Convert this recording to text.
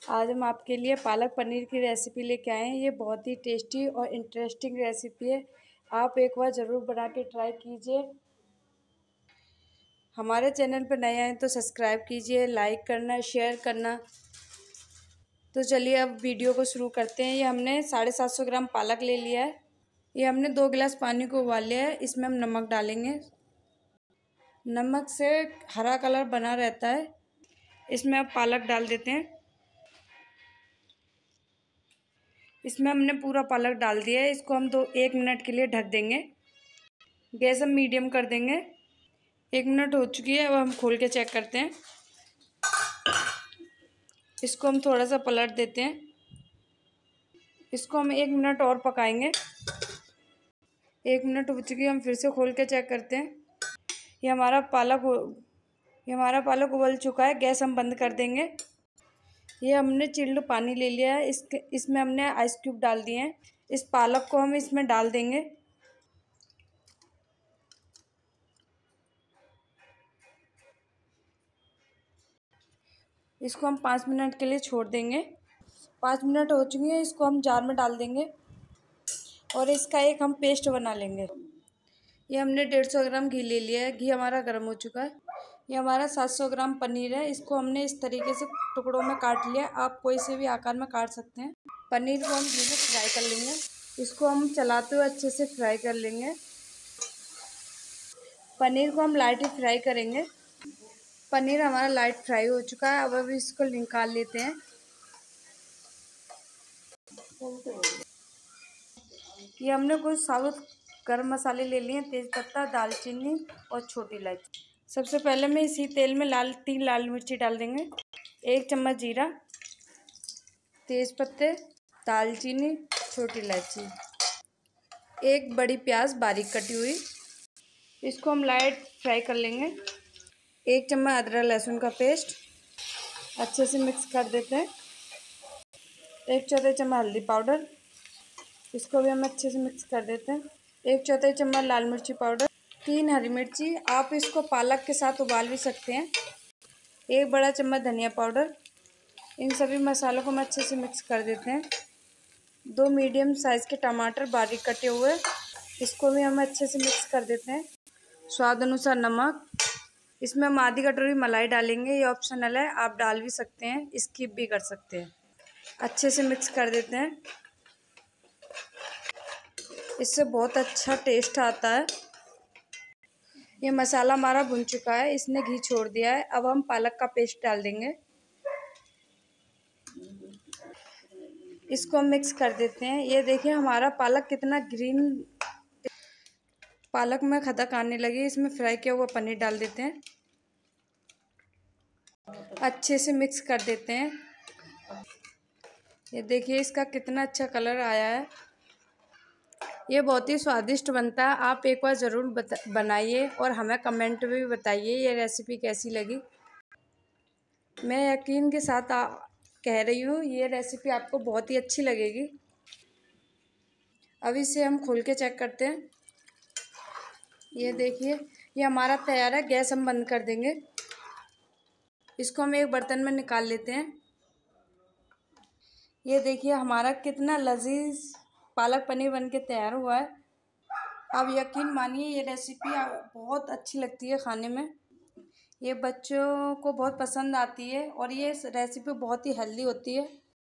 आज हम आपके लिए पालक पनीर की रेसिपी लेके आए हैं। ये बहुत ही टेस्टी और इंटरेस्टिंग रेसिपी है। आप एक बार ज़रूर बना के ट्राई कीजिए। हमारे चैनल पर नए आए तो सब्सक्राइब कीजिए, लाइक करना, शेयर करना। तो चलिए अब वीडियो को शुरू करते हैं। ये हमने 750 ग्राम पालक ले लिया है। ये हमने 2 गिलास पानी को उबाल लिया है। इसमें हम नमक डालेंगे। नमक से हरा कलर बना रहता है। इसमें अब पालक डाल देते हैं। इसमें हमने पूरा पालक डाल दिया है। इसको हम 1 मिनट के लिए ढक देंगे। गैस हम मीडियम कर देंगे। 1 मिनट हो चुकी है। अब हम खोल के चेक करते हैं। इसको हम थोड़ा सा पलट देते हैं। इसको हम 1 मिनट और पकाएंगे। 1 मिनट हो चुकी है। हम फिर से खोल के चेक करते हैं। ये हमारा पालक उबल चुका है। गैस हम बंद कर देंगे। ये हमने चिल्ड पानी ले लिया है। इसमें हमने आइस क्यूब डाल दिए हैं। इस पालक को हम इसमें डाल देंगे। इसको हम 5 मिनट के लिए छोड़ देंगे। 5 मिनट हो चुके हैं। इसको हम जार में डाल देंगे और इसका एक हम पेस्ट बना लेंगे। ये हमने 150 ग्राम घी ले लिया है। घी हमारा गर्म हो चुका है। ये हमारा 700 ग्राम पनीर है। इसको हमने इस तरीके से टुकड़ों में काट लिया। आप कोई से भी आकार में काट सकते हैं। पनीर को हम घी में फ्राई कर लेंगे। इसको हम चलाते हुए अच्छे से फ्राई कर लेंगे। पनीर को हम लाइट ही फ्राई करेंगे। पनीर हमारा लाइट फ्राई हो चुका है। अब इसको निकाल लेते हैं। ये हमने कुछ साबुत गरम मसाले ले लिए हैं। तेज़पत्ता, दालचीनी और छोटी इलायची। सबसे पहले मैं इसी तेल में 3 लाल मिर्ची डाल देंगे। 1 चम्मच जीरा, तेज़पत्ते, दालचीनी, छोटी इलायची, 1 बड़ी प्याज बारीक कटी हुई। इसको हम लाइट फ्राई कर लेंगे। 1 चम्मच अदरक लहसुन का पेस्ट अच्छे से मिक्स कर देते हैं। 1/4 चम्मच हल्दी पाउडर, इसको भी हम अच्छे से मिक्स कर देते हैं। 1/4 चम्मच लाल मिर्ची पाउडर, 3 हरी मिर्ची। आप इसको पालक के साथ उबाल भी सकते हैं। 1 बड़ा चम्मच धनिया पाउडर। इन सभी मसालों को हम अच्छे से मिक्स कर देते हैं। 2 मीडियम साइज़ के टमाटर बारीक कटे हुए, इसको भी हम अच्छे से मिक्स कर देते हैं। स्वाद अनुसार नमक। इसमें हम आधी कटोरी मलाई डालेंगे। ये ऑप्शनल है, आप डाल भी सकते हैं, स्किप भी कर सकते हैं। अच्छे से मिक्स कर देते हैं। इससे बहुत अच्छा टेस्ट आता है। ये मसाला हमारा भुन चुका है। इसने घी छोड़ दिया है। अब हम पालक का पेस्ट डाल देंगे। इसको हम मिक्स कर देते हैं। ये देखिए हमारा पालक कितना ग्रीन, पालक में खदक आने लगी। इसमें फ्राई किया हुआ पनीर डाल देते हैं। अच्छे से मिक्स कर देते हैं। ये देखिए इसका कितना अच्छा कलर आया है। ये बहुत ही स्वादिष्ट बनता है। आप एक बार ज़रूर बनाइए और हमें कमेंट में भी बताइए ये रेसिपी कैसी लगी। मैं यकीन के साथ कह रही हूँ ये रेसिपी आपको बहुत ही अच्छी लगेगी। अब इसे हम खोल के चेक करते हैं। ये देखिए ये हमारा तैयार है। गैस हम बंद कर देंगे। इसको हम एक बर्तन में निकाल लेते हैं। ये देखिए हमारा कितना लजीज पालक पनीर बनके तैयार हुआ है। आप यकीन मानिए ये रेसिपी बहुत अच्छी लगती है खाने में। ये बच्चों को बहुत पसंद आती है और ये रेसिपी बहुत ही हेल्दी होती है।